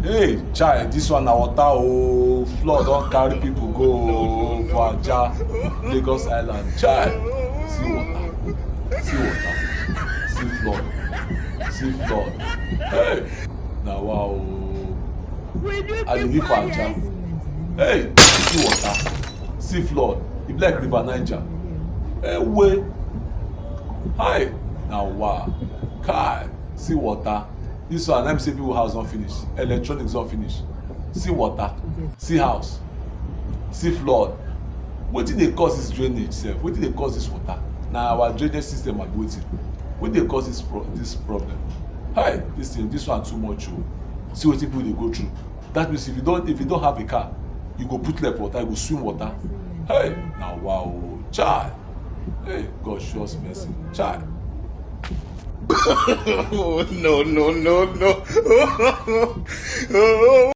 Hey, child, this one na water oh. Flood don carry people go for a-jah, Lagos Island. Child, see water, see flood, Hey, na wow oh. I dey live for a-jah. Hey, see water, see flood. E be like river Niger. Hey, wey, hi, na wow. Kai, see water. This one, let me say people house don finish, electronics don finish. See water, see house, see flood. Wetin dey cause this drainage sef? Wetin dey cause this water? Na our drainage system abi wetin? Wetin dey cause this problem? Hi, this one too much o. See wetin people dey go through. That means if you don have a car, you go put leg for water, you go swim water. Hey, na wow o. Chai, hey, God show us mercy. Chai. Oh, no.